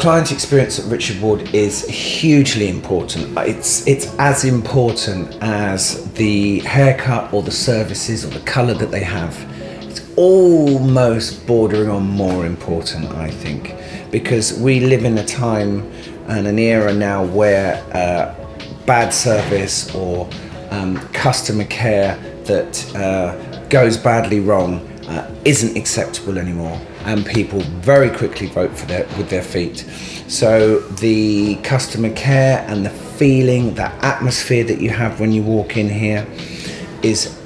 client experience at Richard Ward is hugely important. It's as important as the haircut or the services or the colour that they have. It's almost bordering on more important, I think, because we live in a time and an era now where bad service or customer care that goes badly wrong isn't acceptable anymore, and people very quickly vote with their feet. So the customer care and the feeling, that atmosphere that you have when you walk in here is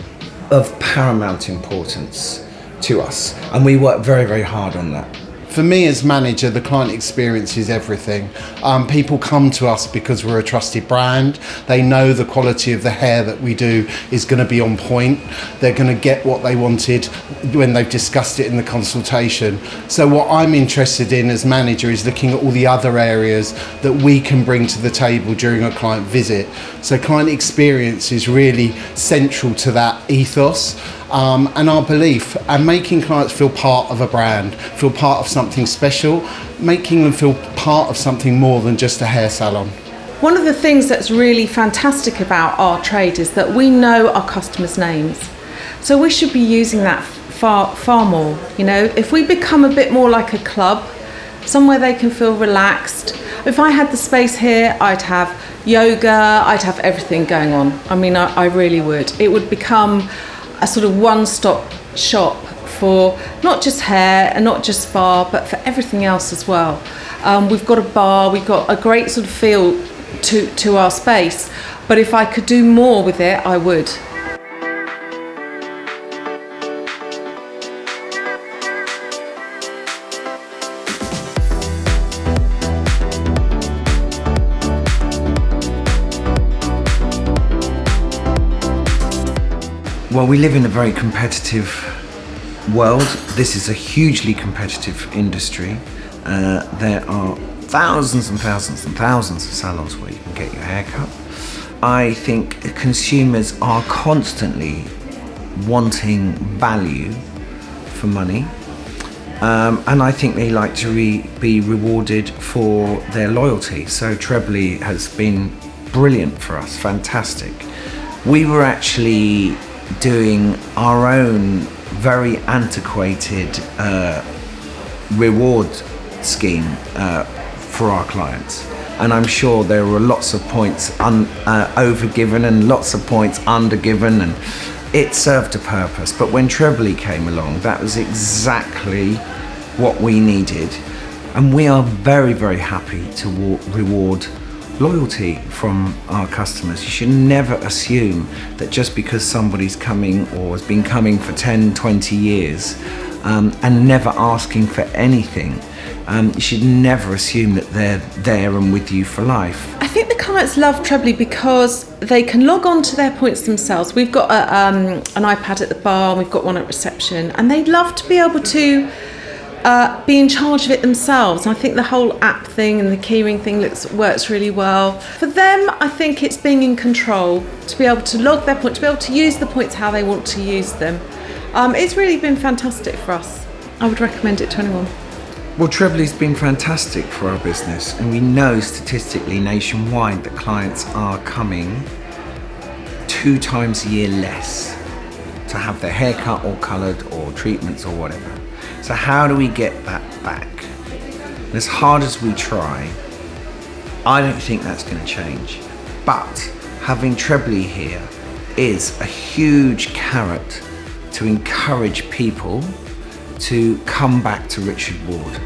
of paramount importance to us, and we work very, very hard on that. For me as manager, the client experience is everything. People come to us because we're a trusted brand. They know the quality of the hair that we do is going to be on point. They're going to get what they wanted when they've discussed it in the consultation. So what I'm interested in as manager is looking at all the other areas that we can bring to the table during a client visit. So client experience is really central to that ethos. And our belief, and making clients feel part of a brand, feel part of something special, making them feel part of something more than just a hair salon. One of the things that's really fantastic about our trade is that we know our customers' names. So we should be using that far more. You know, if we become a bit more like a club, somewhere they can feel relaxed. If I had the space here, I'd have yoga, I'd have everything going on. I mean, I really would. It would become a sort of one-stop shop for not just hair and not just spa, but for everything else as well. We've got a bar, we've got a great sort of feel to our space, but if I could do more with it, I would. Well, we live in a very competitive world. This is a hugely competitive industry. There are thousands and thousands and thousands of salons where you can get your hair cut. I think consumers are constantly wanting value for money. And I think they like to be rewarded for their loyalty. So Trebly has been brilliant for us, fantastic. We were actually doing our own very antiquated reward scheme for our clients, and I'm sure there were lots of points overgiven and lots of points undergiven, and it served a purpose. But when Trebly came along, that was exactly what we needed, and we are very, very happy to reward loyalty from our customers. You should never assume that just because somebody's coming or has been coming for 10, 20 years and never asking for anything, you should never assume that they're there and with you for life. I think the clients love Trebly because they can log on to their points themselves. We've got an iPad at the bar, and we've got one at reception, and they'd love to be able to be in charge of it themselves. And I think the whole app thing and the keyring thing works really well. For them, I think it's being in control, to be able to log their points, to be able to use the points how they want to use them. It's really been fantastic for us. I would recommend it to anyone. Well, Trebly's been fantastic for our business, and we know statistically nationwide that clients are coming 2 times a year less to have their hair cut or coloured or treatments or whatever. So how do we get that back? And as hard as we try, I don't think that's going to change. But having Trebly here is a huge carrot to encourage people to come back to Richard Ward.